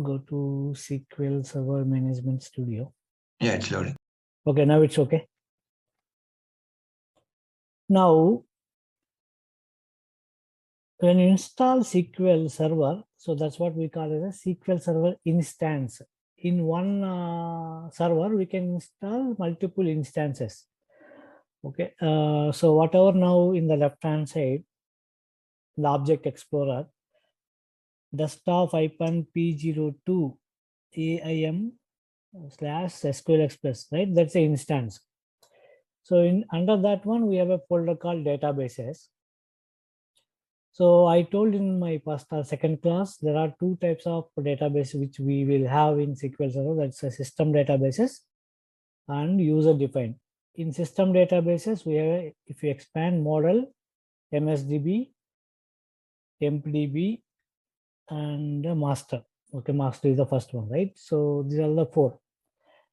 go to SQL Server Management Studio. Yeah, it's loading. Okay, now it's okay. Now, when you install SQL Server, so that's what we call as a SQL Server instance. In one server, we can install multiple instances. Okay, so whatever now in the left-hand side, the Object Explorer, desktop P02 AIM / SQL Express, right? That's the instance. So under that one, we have a folder called databases. So I told in my second class, there are two types of database which we will have in SQL Server. That's a system databases and user defined. In system databases, we have, if you expand model, MSDB, MPDB, and master. Okay, master is the first one, right? So these are the four.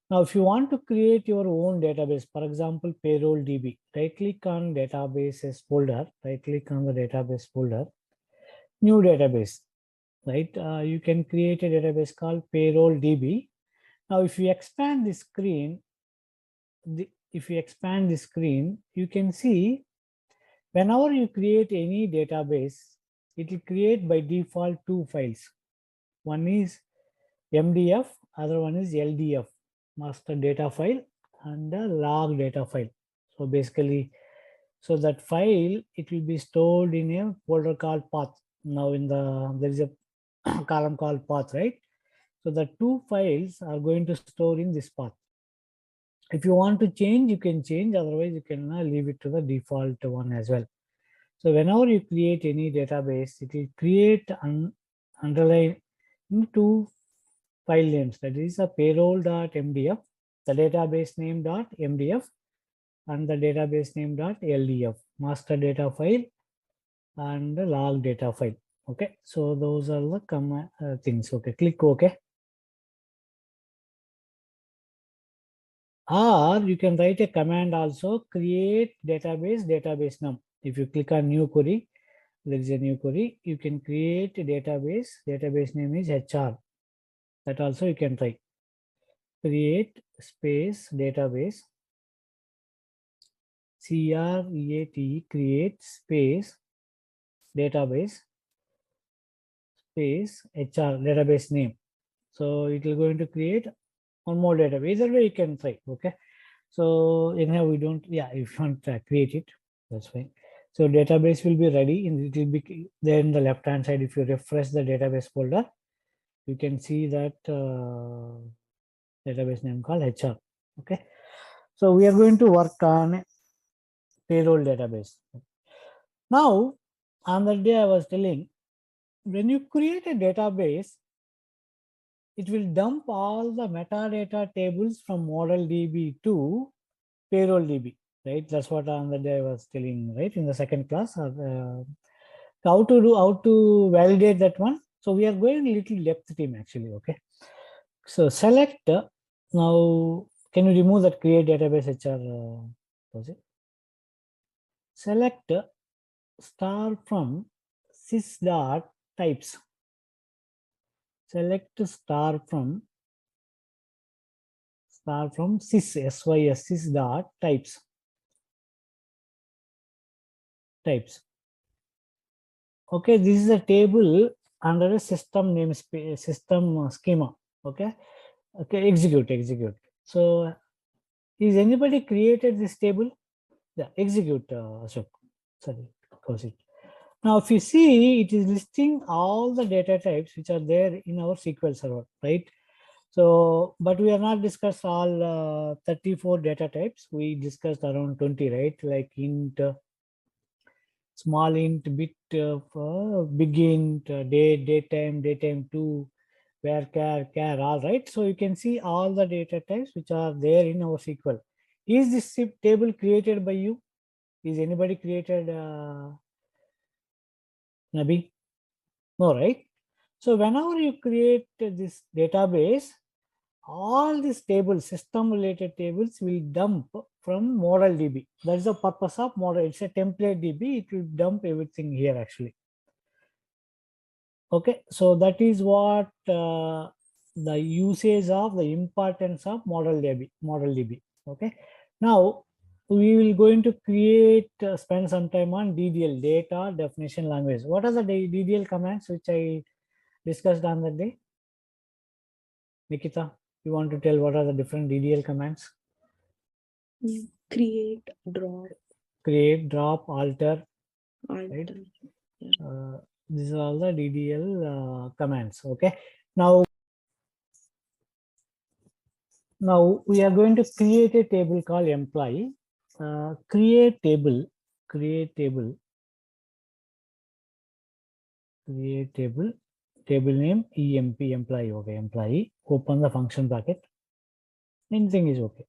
Now, if you want to create your own database, for example, payroll DB, right click on databases folder, right click on the database folder, new database, right? You can create a database called payroll DB. Now, if you expand the screen, you can see whenever you create any database, it will create by default two files. One is MDF, other one is LDF, master data file, and the log data file. So basically, so that file, it will be stored in a folder called path. Now there is a column called path, right? So the two files are going to store in this path. If you want to change, you can change, otherwise you can leave it to the default one as well. So whenever you create any database, it will create underline two file names, that is a payroll.mdf, the database name.mdf, and the database name.ldf, master data file and the log data file. Okay, so those are the things. Okay, click OK. Or you can write a command also, create database num. If you click on new query, there is a new query, you can create a database name is HR. That also you can try. Create space database, create space database space HR database name. So it will going to create one more database. Either way you can try. Okay. So anyhow, we don't, yeah, if you want to create it, that's fine. So database will be ready, and it will be there in the left hand side. If you refresh the database folder, you can see that database name called HR. Okay. So we are going to work on payroll database. Now, on that day I was telling, when you create a database, it will dump all the metadata tables from model DB to payroll DB, right? That's what on the day I was telling, right? In the second class, how to validate that one. So we are going a little depth team actually, okay? So select, now, can you remove that create database HR? Select star from sys dot types. Select star from sys dot types. Okay, this is a table under a system namespace, system schema. Okay, execute. So is anybody created this table? Yeah, execute, Ashok. Sorry, close it. Now, if you see, it is listing all the data types which are there in our SQL Server, right? So, but we are not discussed all 34 data types. We discussed around 20, right? Like int, small int, bit, big int, daytime 2, where, char, all right. So you can see all the data types which are there in our SQL. Is this table created by you? Is anybody created, Nabi? No, right? So whenever you create this database, all these tables, system related tables, will dump from model DB. That is the purpose of model. It's a template DB. It will dump everything here actually. Okay, so that is what the usage of the importance of model DB. Model DB. Okay, now we will going to create spend some time on DDL, data definition language. What are the DDL commands which I discussed on that day? Nikita, you want to tell what are the different DDL commands? Create, drop, Create, drop, alter, alter. right? Yeah. These are all the DDL commands. Okay, now we are going to create a table called employee. Create table, create table, create table, table name emp employee. Okay, employee. Open the function bracket. Anything is okay.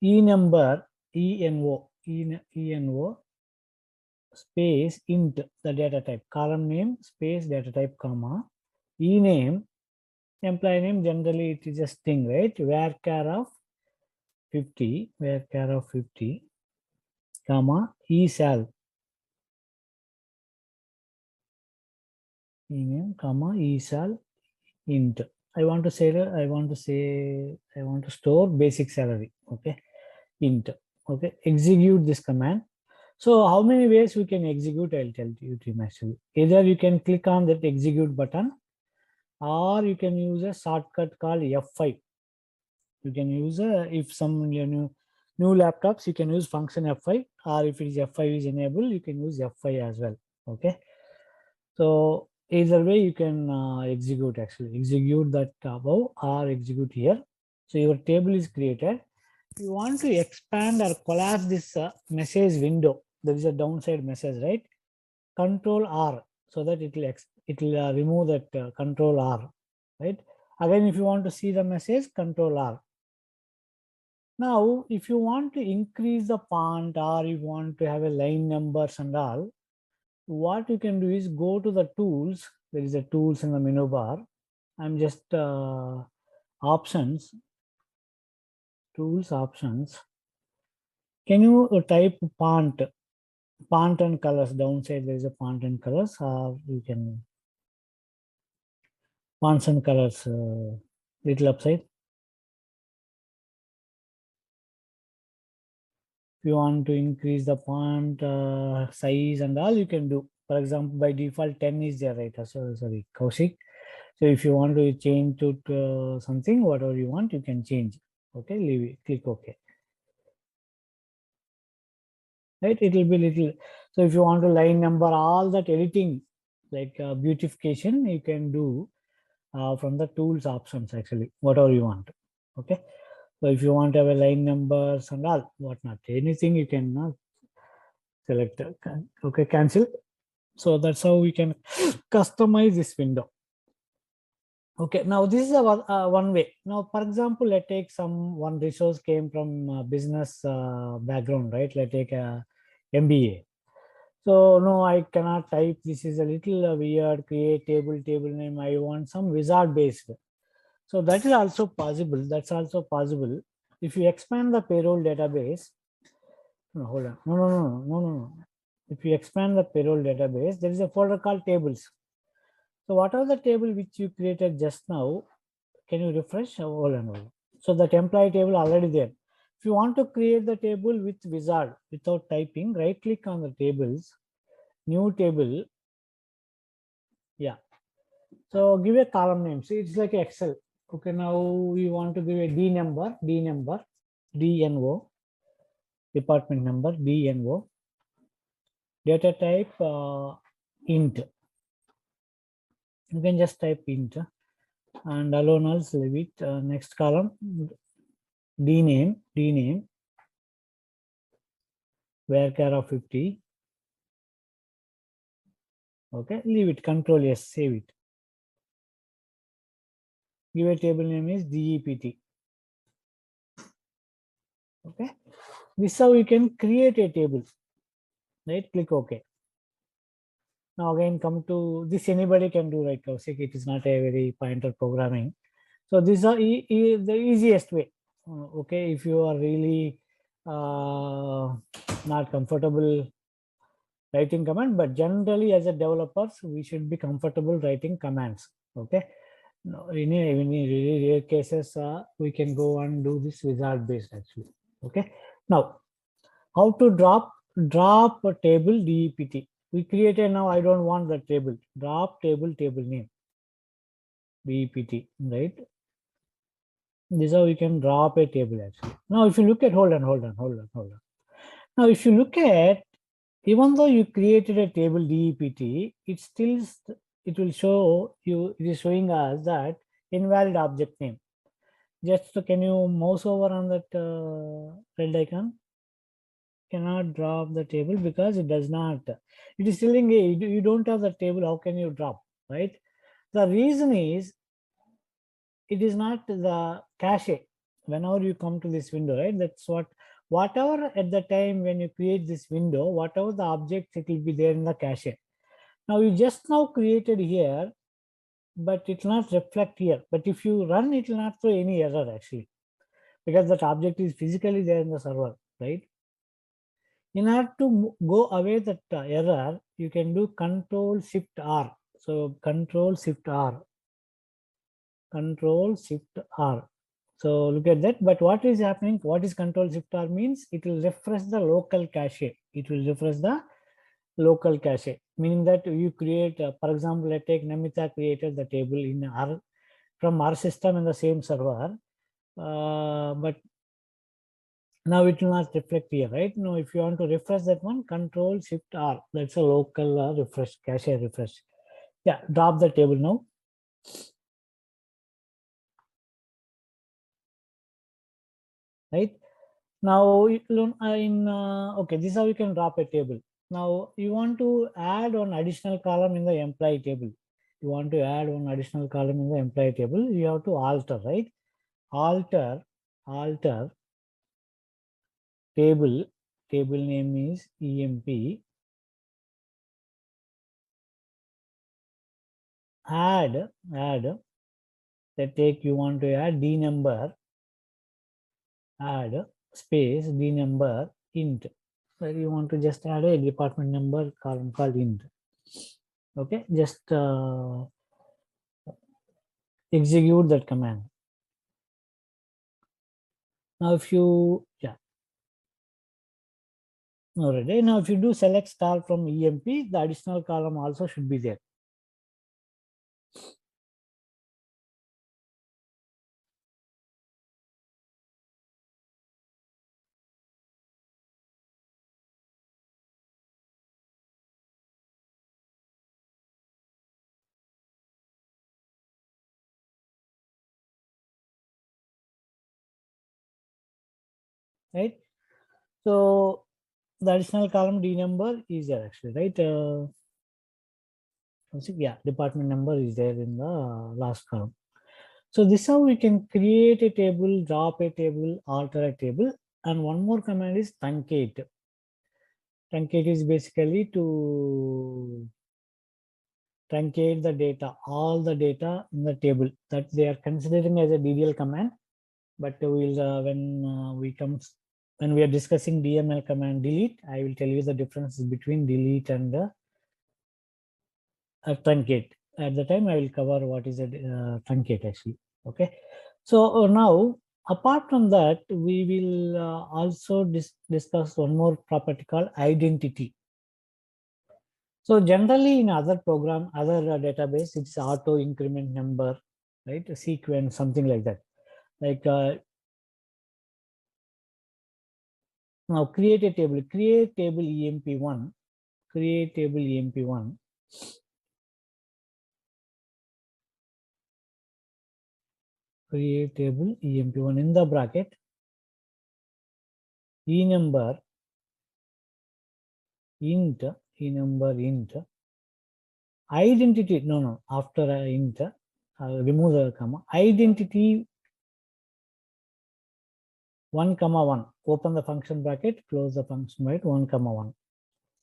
E number, eno space int the data type, column name space data type comma e name, employee name, generally it is a string, right? Varchar of 50, varchar of 50 comma esal, e name comma esal int. I want to store basic salary. Okay, int. Okay, execute this command. So how many ways we can execute? I'll tell you team actually. Either you can click on that execute button, or you can use a shortcut called F5. You can use if some new laptops, you can use function F5, or if it is F5 is enabled, you can use F5 as well. Okay, so either way you can execute that above or execute here. So your table is created. You want to expand or collapse this message window. There is a downside message, right? Control R, so that it will remove that control R, right? Again, if you want to see the message, control R. Now, if you want to increase the font or you want to have a line numbers and all, what you can do is go to the tools. There is a tools in the menu bar. I'm just options, tools options. Can you type font and colors? Downside there is a font and colors, or you can fonts and colors little upside. If you want to increase the font size and all, you can do. For example, by default 10 is there, right? So sorry, Kaushik. So if you want to change to something, whatever you want, you can change. Okay, leave it, click OK. Right, it will be little. So if you want to line number, all that editing, like beautification, you can do from the tools options actually, whatever you want. Okay, so if you want to have a line numbers and all, whatnot, anything you can select. Okay, cancel. So that's how we can customize this window. Okay, now this is one way. Now, for example, let's take one resource came from business background, right? Let's take a MBA. So no, I cannot type. This is a little weird. Create table name. I want some wizard based. So that is also possible. That's also possible. If you expand the payroll database, no, hold on. No. If you expand the payroll database, there is a folder called tables. So what are the table which you created just now? Can you refresh? Hold on. So that employee table already there. If you want to create the table with wizard without typing, right click on the tables, new table. Yeah. So give a column name. See, it's like Excel. Okay, now we want to give a DNO, department number, DNO, data type int. You can just type int and alone else leave it. Next column, dname, varchar of 50. Okay, leave it, control S, save it. Give a table name is DEPT. Okay, this is how you can create a table. Right, click OK. Now again come to this, anybody can do, right, Kaushik? It is not a very pointer programming. So these are the easiest way. Okay, if you are really not comfortable writing command, but generally as a developers, we should be comfortable writing commands. Okay. No, in really rare cases, we can go and do this wizard based actually. Okay. Now, how to drop a table DEPT. We created now. I don't want the table. Drop table name DEPT. Right. This is how we can drop a table actually. Now, if you look at hold on. Now, if you look at, even though you created a table DEPT, it will show you, it is showing us that invalid object name. Just can you mouse over on that red icon? Cannot drop the table because it does not. It is telling you don't have the table. How can you drop? Right? The reason is it is not the cache. Whenever you come to this window, right? That's whatever at the time when you create this window, whatever the objects, it will be there in the cache. Now you just now created here, but it will not reflect here. But if you run, it will not throw any error actually, because that object is physically there in the server, right? In order to go away that error, you can do Control Shift R. So Control Shift R. Control Shift R. So look at that. But what is happening? What is Control Shift R means? It will refresh the local cache. It will refresh the local cache, meaning that you create, for example, let's take Namita created the table in our from our system in the same server, but now it will not reflect here, right? Now, if you want to refresh that one, Control Shift R. That's a local refresh, cache refresh. Yeah, drop the table now. Right now, okay, this is how you can drop a table. Now, you want to add one additional column in the employee table. You want to add one additional column in the employee table. You have to alter, right? Alter table name is EMP. Add that take you want to add D number, add space D number int. Where you want to just add a department number column called int. Okay, just execute that command. Now if you already, now if you do select star from EMP, the additional column also should be there. Right, so the additional column D number is there actually, right? Yeah, department number is there in the last column. So this is how we can create a table, drop a table, alter a table, and one more command is truncate. Truncate is basically to truncate the data, all the data in the table that they are considering as a DDL command. But we'll when we are discussing DML command delete, I will tell you the differences between delete and truncate. At the time, I will cover what is a truncate actually. Okay, so now apart from that, we will also discuss one more property called identity. So generally in other program, other database, it's auto increment number, right? A sequence, something like that. Like now create a table, create table EMP1, create table EMP1. Create table EMP1 in the bracket, E number int, identity, no, after int, remove the comma, identity 1, 1, open the function bracket, close the function bracket, 1, 1.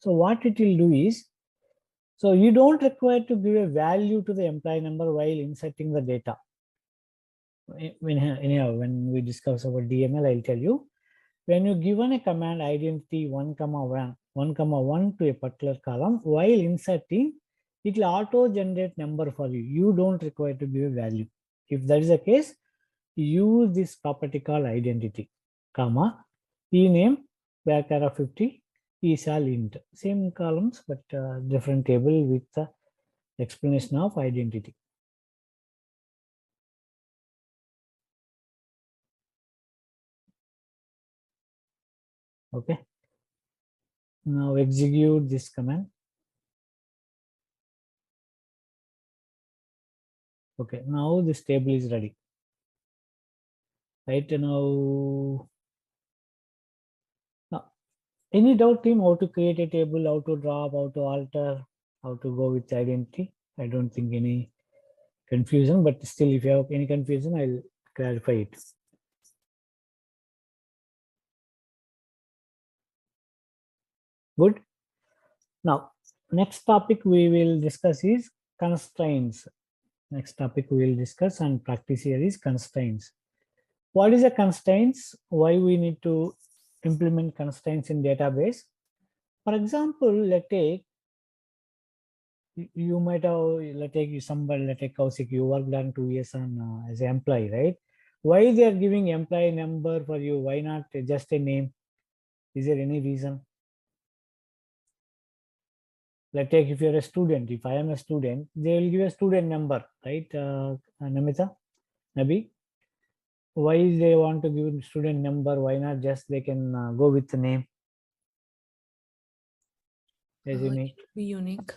So what it will do is, so you don't require to give a value to the employee number while inserting the data. When we discuss about DML, I'll tell you. When you given a command identity 1, 1 comma 1 to a particular column. While inserting, it will auto generate number for you. You don't require to give a value. If that is the case, use this property called identity, comma, ename varchar 50 is all int. Same columns, but different table with the explanation of identity. Okay. Now execute this command. Okay, now this table is ready. Right now, any doubt team how to create a table, how to drop, how to alter, how to go with identity? I don't think any confusion, but still if you have any confusion, I'll clarify it. Good. Now, next topic we will discuss is constraints. Next topic we will discuss and practice here is constraints. What is a constraints? Why we need to implement constraints in database? For example, let's take, you might have, let's take somebody, let's take Kaushik, you worked on 2 years on as an employee, right? Why they are giving employee number for you? Why not just a name? Is there any reason? Let's take if you're a student, if I am a student, they will give a student number, right? Namita, Nabi, why they want to give student number? Why not just they can go with the name? As unique. Be unique.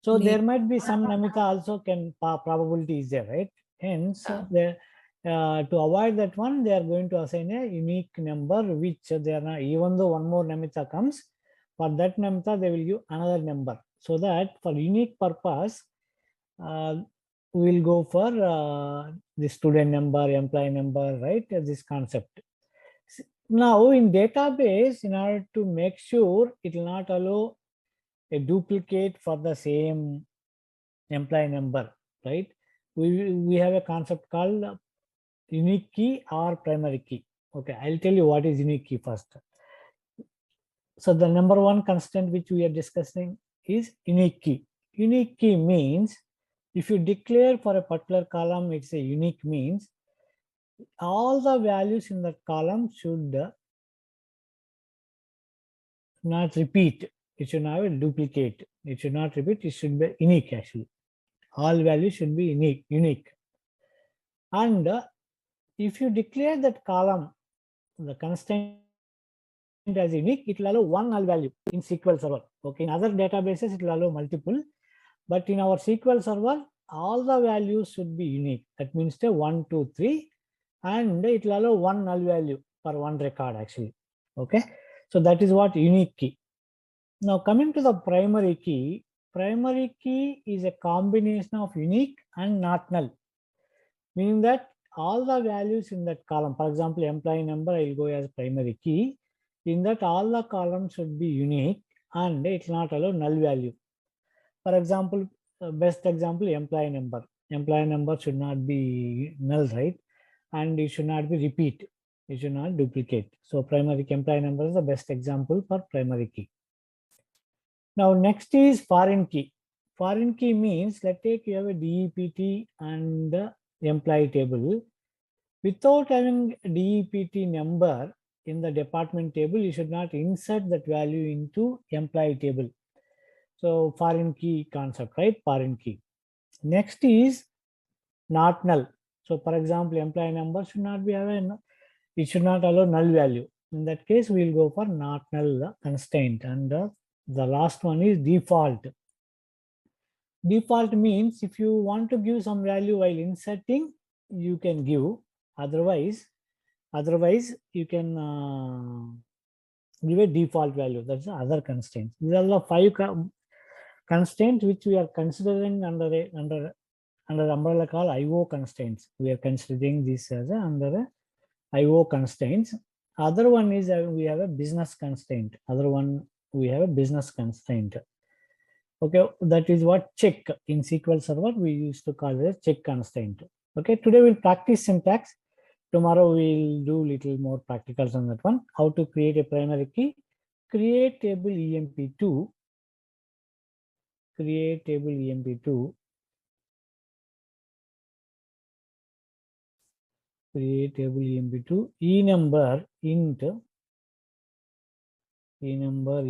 So Name. there might be some Namita also can probability is there, right? Hence, to avoid that one, they are going to assign a unique number, which they are not, even though one more Namita comes, for that Namita, they will give another number. So that for unique purpose, we will go for the student number, employee number, right? This concept. Now in database, in order to make sure it will not allow a duplicate for the same employee number, right? We have a concept called unique key or primary key. Okay, I'll tell you what is unique key first. So the number one constraint which we are discussing is unique key. Unique key means if you declare for a particular column, it's a unique means all the values in that column should not repeat. It should not have a duplicate. It should not repeat. It should be unique actually. All values should be unique. And if you declare that column, the constraint as unique, it will allow one null value in SQL Server. Okay, in other databases, it will allow multiple. But in our SQL Server, all the values should be unique. That means 1, 2, 3. And it will allow one null value for one record actually. Okay, so that is what unique key. Now coming to the primary key is a combination of unique and not null, meaning that all the values in that column, for example, employee number, I will go as primary key. In that all the columns should be unique and it will not allow null value. For example, best example, employee number. Employee number should not be null, right? And it should not be repeat. It should not duplicate. So primary key employee number is the best example for primary key. Now next is foreign key. Foreign key means, let's take you have a DEPT and the employee table. Without having DEPT number in the department table, you should not insert that value into employee table. So foreign key concept, right? Foreign key. Next is not null. So for example, employee number should not be having, it should not allow null value. In that case, we will go for not null constraint. And the last one is default. Default means if you want to give some value while inserting, you can give. Otherwise you can give a default value. That's the other constraints. These are the 5 constraints which we are considering under umbrella called IO constraints. We are considering this as under IO constraints. Other one is we have a business constraint. Other one we have a business constraint. Okay, that is what check in SQL Server we used to call it a check constraint. Okay, today we'll practice syntax. Tomorrow we'll do little more practicals on that one. How to create a primary key, create table EMP2, create table EMP2, create table EMP2, enumber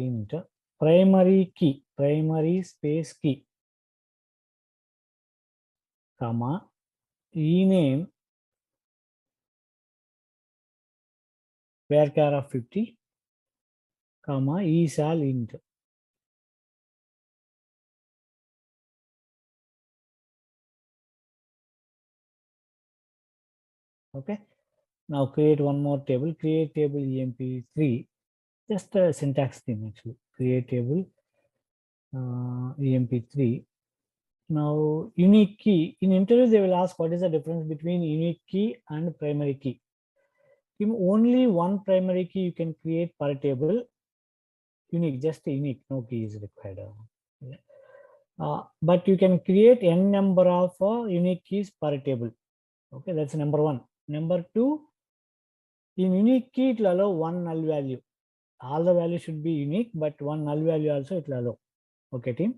int, primary key, primary space key, comma, ename varchar of 50, comma, esal int. Okay. Now create one more table, create table EMP3, just a syntax thing actually, create table EMP3. Now unique key, in interview they will ask what is the difference between unique key and primary key. If only one primary key you can create per table, unique, just unique, no key is required. But you can create n number of unique keys per table. Okay, that's number one. Number two, in unique key it will allow one null value. All the values should be unique, but one null value also it will allow. Okay, team.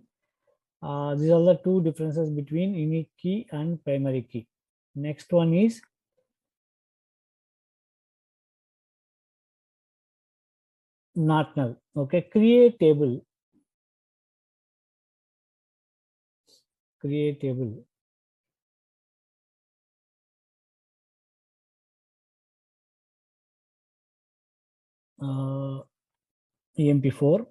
These are the two differences between unique key and primary key. Next one is not null. Okay, create table. Create table. EMP4.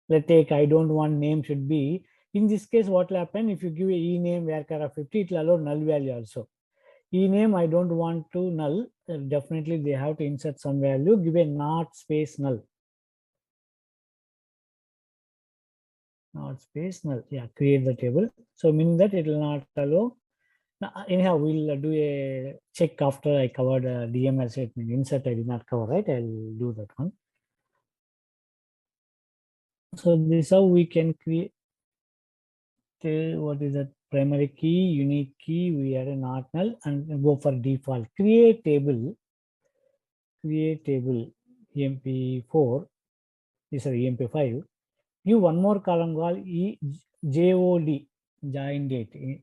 Let's take I don't want name should be. In this case, what will happen if you give a ename varchar of 50, it will allow null value also. Ename I don't want to null. Definitely they have to insert some value. Give a not space null. Not space null. Yeah, create the table. So meaning that it will not allow. Now, anyhow, we'll do a check after I covered DML statement. Insert I did not cover, right? I'll do that one. So this is how we can create. What is that? Primary key, unique key, we add a not null and go for default. Create table EMP4, this is EMP5. Give one more column called JOD, join date.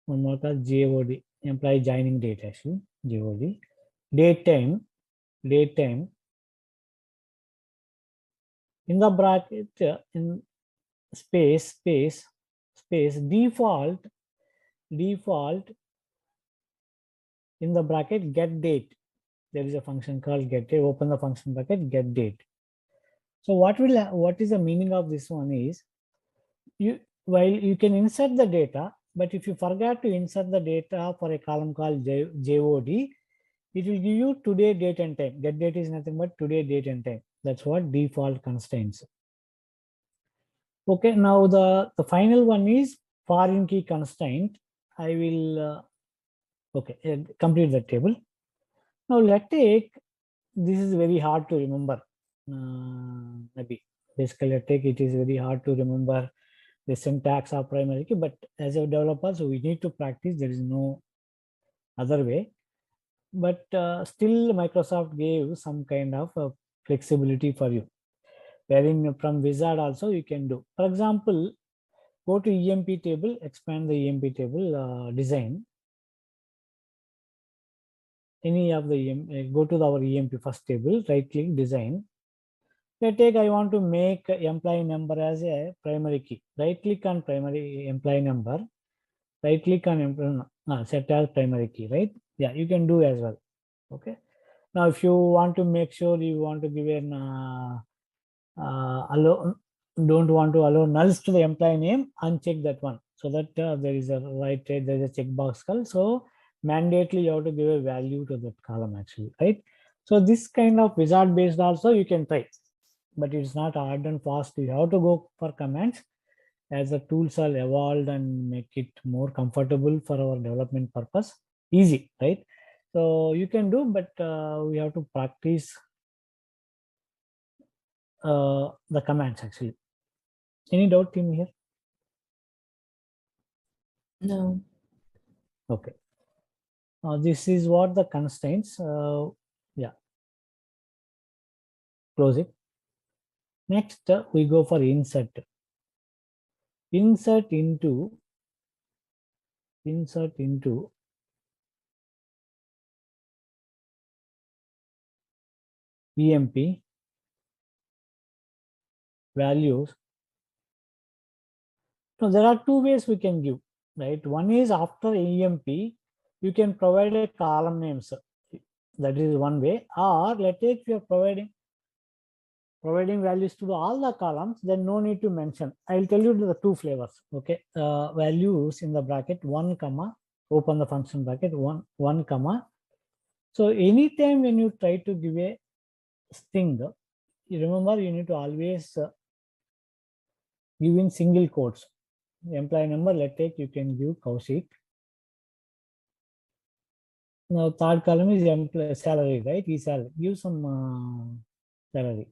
One more called JOD, employee joining date actually, JOD. Date time. In the bracket, in space, default, in the bracket, get date. There is a function called get date. Open the function bracket, get date. So what is the meaning of this one is, while you can insert the data, but if you forget to insert the data for a column called JOD, it will give you today, date and time. Get date is nothing but today, date and time. That's what default constraints. Okay, now the final one is foreign key constraint. I will complete the table. Now let's take, this is very hard to remember. Maybe basically it is very hard to remember the syntax of primary key, but as a developer, so we need to practice. There is no other way. But still Microsoft gave some kind of flexibility for you, wherein from wizard also you can do. For example, go to EMP table, expand the EMP table design. Any of the go to our EMP first table, right click design. Let's take I want to make employee number as a primary key. Right click on primary employee number. Right click on set as primary key, right? Yeah, you can do as well. Okay. Now, if you want to make sure you want to give an don't want to allow nulls to the employee name, uncheck that one, so that there is a there is a checkbox call. So mandatorily you have to give a value to that column actually, right? So this kind of wizard based also you can try, but it's not hard and fast. You have to go for commands as the tools are evolved and make it more comfortable for our development purpose. Easy, right? So you can do, but we have to practice the commands actually. Any doubt in here? No. Okay. This is what the constraints. Yeah. close it. Next, we go for insert. Insert into EMP values. So there are two ways we can give, right? One is after EMP, you can provide a column names. That is one way. Or let's say if you are providing values to all the columns, then no need to mention. I'll tell you the two flavors. Okay, values in the bracket 1 comma, open the function bracket 1 comma. So anytime when you try to give a string, you remember you need to always give in single quotes. Employee number, let's take, you can give Kaushik. Now third column is employee salary, right? He salary. Give some salary.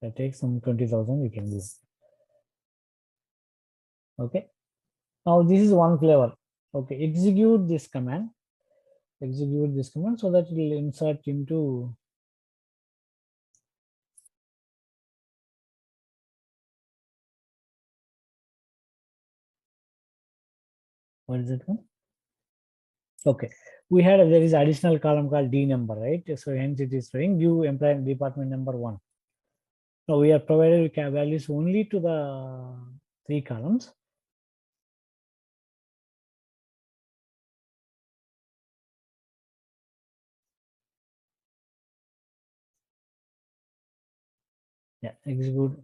That takes some 20,000 you can give. Okay. Now this is one flavor. Okay, execute this command. Execute this command so that it will insert into what is it one? Okay, we had there is additional column called D number, right? So hence it is showing give employee department number 1. Now we are provided values only to the 3 columns. Yeah, execute.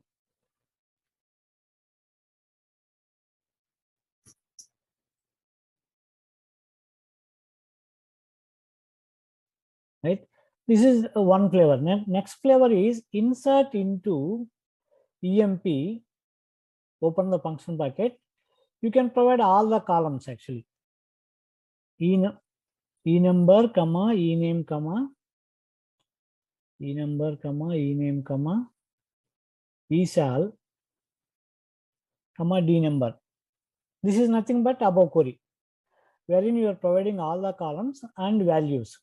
Right, this is one flavor. Next flavor is insert into EMP, open the function bracket. You can provide all the columns actually. E number comma e name comma e number comma e name comma e sal comma D number. This is nothing but above query, wherein you are providing all the columns and values.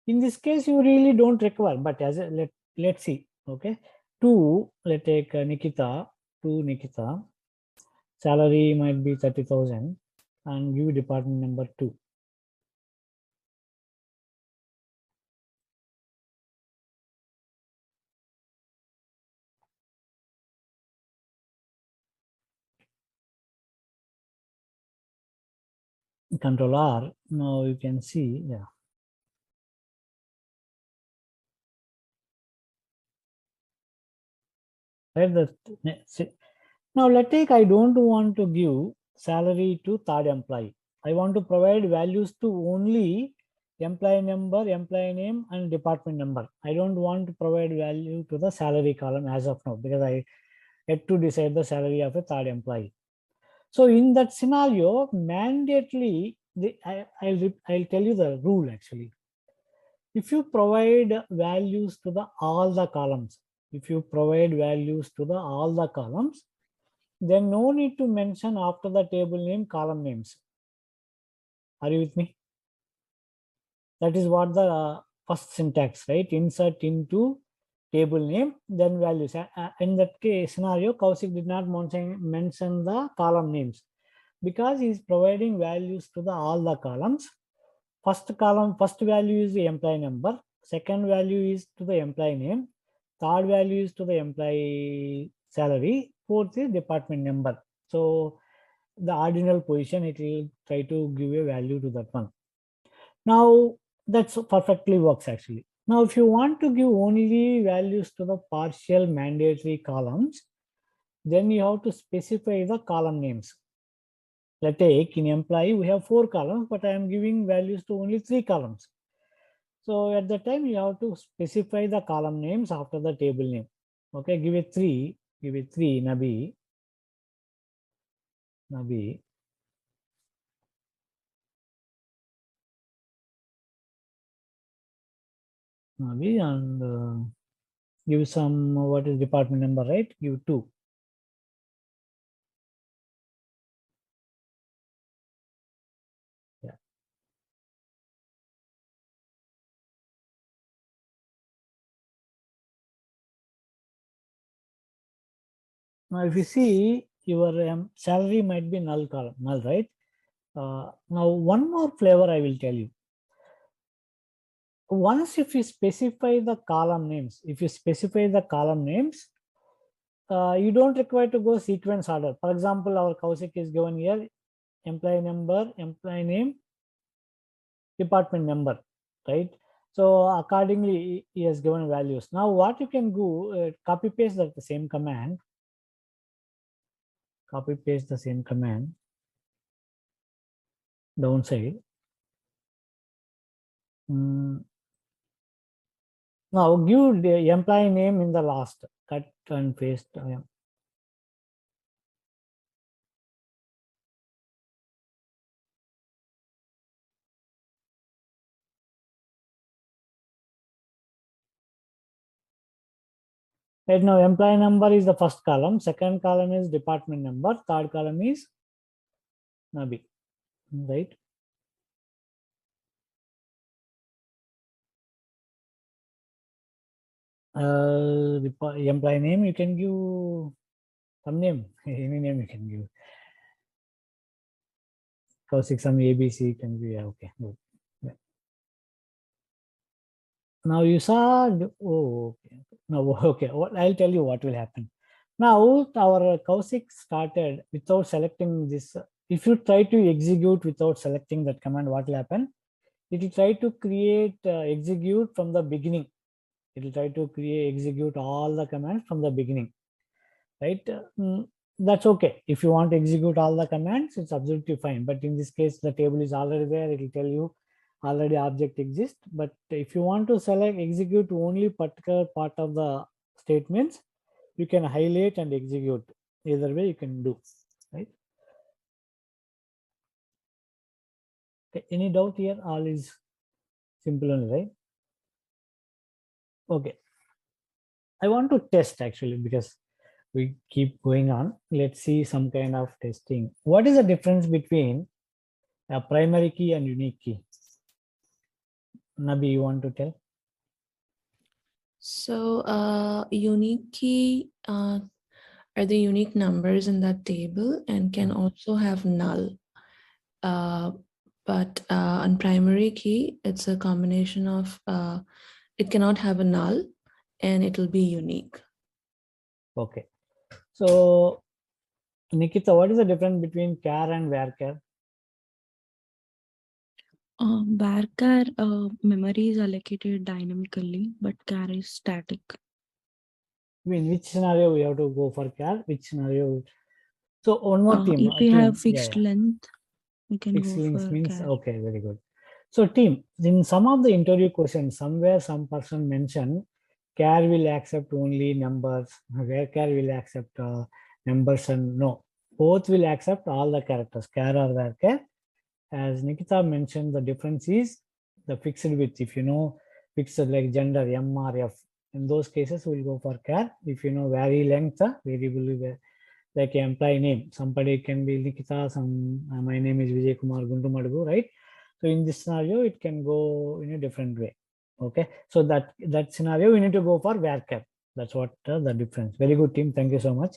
In this case, you really don't require, but as a, let's see. Okay, let's take Nikita. Nikita, salary might be 30,000, and give department number 2. Control R. Now you can see, yeah. Right, now let's take, I don't want to give salary to third employee. I want to provide values to only employee number, employee name, and department number. I don't want to provide value to the salary column as of now because I had to decide the salary of a third employee. So in that scenario, mandatorily, I'll tell you the rule actually. If you provide values to the all the columns, then no need to mention after the table name column names. Are you with me? That is what the first syntax, right? Insert into table name, then values. In that case scenario, Kaushik did not mention the column names because he is providing values to the all the columns. First value is the employee number. Second value is to the employee name. Third value is to the employee salary. Fourth is department number. So the ordinal position, it will try to give a value to that one. Now that's perfectly works actually. Now if you want to give only values to the partial mandatory columns, then you have to specify the column names. Let's take in employee, we have 4 columns, but I am giving values to only 3 columns. So at the time you have to specify the column names after the table name. Okay, give it 3, Nabi, and give some, what is department number, right? Give 2. Yeah. Now, if you see your salary might be null column, null, right? Now, one more flavor I will tell you. Once if you specify the column names, you don't require to go sequence order. For example, our Kaushik is given here employee number, employee name, department number, right? So accordingly, he has given values. Now, what you can do, copy paste the same command. Copy paste the same command downside. Now give the employee name in the last. Cut and paste. Right now, employee number is the first column. Second column is department number. Third column is Nabi. Right. Employee name, you can give some name, any name you can give. Kaushik, some ABC can be, okay, good. Yeah. Now you saw, oh, okay. Now, okay, I'll tell you what will happen. Now our Kaushik started without selecting this. If you try to execute without selecting that command, what will happen? It will try to create, execute from the beginning. It will try to execute all the commands from the beginning, right? That's okay. If you want to execute all the commands, it's absolutely fine. But in this case, the table is already there. It will tell you already object exists. But if you want to execute only particular part of the statements, you can highlight and execute. Either way you can do, right? Okay, any doubt here? All is simple only, right? Okay. I want to test actually because we keep going on. Let's see some kind of testing. What is the difference between a primary key and unique key? Nabi, you want to tell? So, unique key are the unique numbers in that table and can also have null. But on primary key, it's a combination of, it cannot have a null and it will be unique. Okay. So, Nikita, what is the difference between char and varchar? Varchar memory is allocated dynamically, but char is static. In which scenario we have to go for char? Which scenario? So one more team. If we have fixed length, we can fixed go length for means char. okay, very good. So team, in some of the interview questions, somewhere some person mentioned char will accept only numbers, varchar will accept numbers, and no, both will accept all the characters, char or varchar. As Nikita mentioned, the difference is the fixed width. If you know fixed like gender, M or F, in those cases we'll go for char. If you know vary length, variable like employee name, somebody can be Nikita, my name is Vijay Kumar Gundumadugu, right? So in this scenario, it can go in a different way. Okay, so that scenario we need to go for varchar. That's what the difference. Very good team. Thank you so much.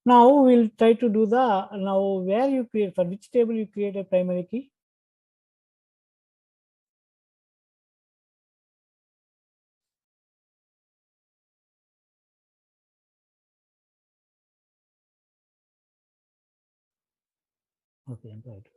Now we'll try to do where you create, for which table you create a primary key. Okay, right.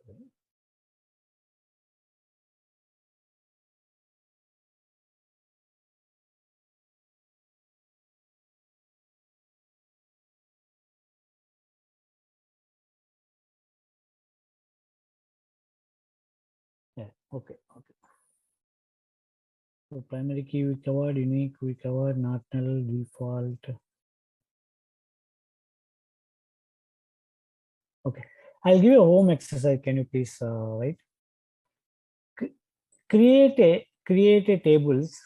Yeah, okay. So primary key we covered, unique we covered, not null, default. Okay, I'll give you a home exercise. Can you please write? Create a tables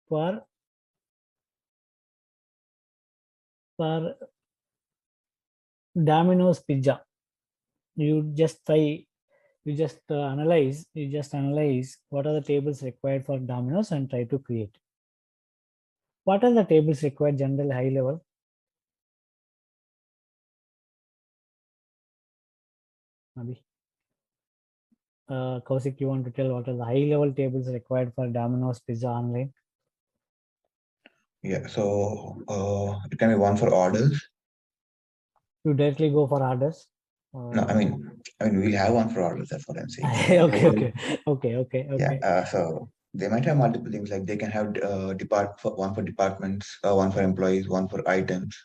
for Domino's Pizza. You just analyze what are the tables required for Domino's and try to create. What are the tables required, general high level? Maybe. Kaushik, you want to tell what are the high-level tables required for Domino's Pizza Online? Yeah, so it can be one for orders. You directly go for orders? No, I mean we'll have one for orders. That's what I'm saying. Okay. Yeah. So they might have multiple things, like they can have one for departments, one for employees, one for items.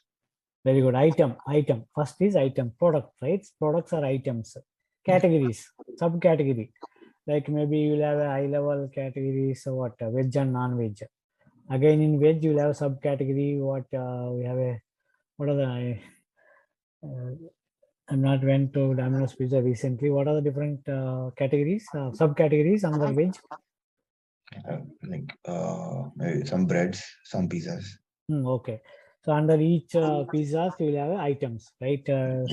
Very good. Item. First is item. Product, right? Products are items. Categories, subcategory. Like maybe you'll have a high-level category, so what? Veg and non-veg. Again, in veg, you'll have subcategory. We have a, what are the, I'm not went to Domino's Pizza recently. What are the different categories, subcategories under veg? Like maybe some breads, some pizzas. Okay. So under each pizzas, you will have items, right?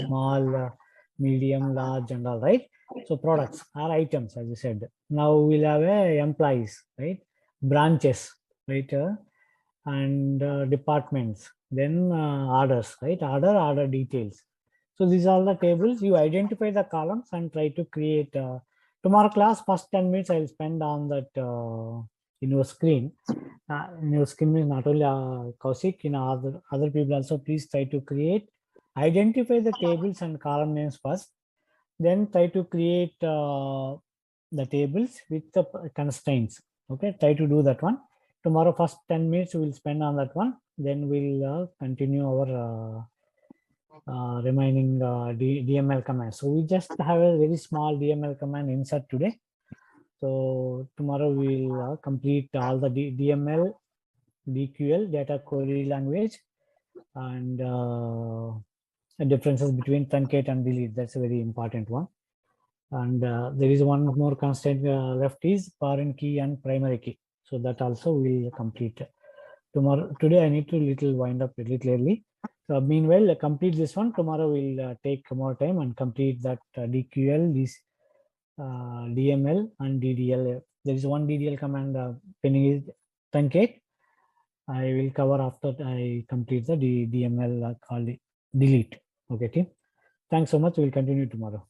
Small, medium, large, and all, right? So products are items, as you said. Now we'll have employees, right? Branches, right? And departments. Then orders, right? Order details. So these are the tables. You identify the columns and try to create. Tomorrow class, first 10 minutes I'll spend on that in your screen. In your screen is not only Kaushik, other people also. Please try to identify the tables and column names first. Then try to create the tables with the constraints. Okay, try to do that one. Tomorrow, first 10 minutes we'll spend on that one. Then we'll continue our remaining DML command. So we just have a very small DML command insert today. So tomorrow we'll complete all the DML, DQL, data query language, and the differences between truncate and delete. That's a very important one. And there is one more constraint left is foreign key and primary key. So that also will complete tomorrow. Today I need to wind up a little early. So meanwhile, complete this one. Tomorrow we'll take more time and complete that DQL, this DML and DDL. There is one DDL command pending is truncate. I will cover after I complete the DML called delete. Okay, team. Thanks so much. We'll continue tomorrow.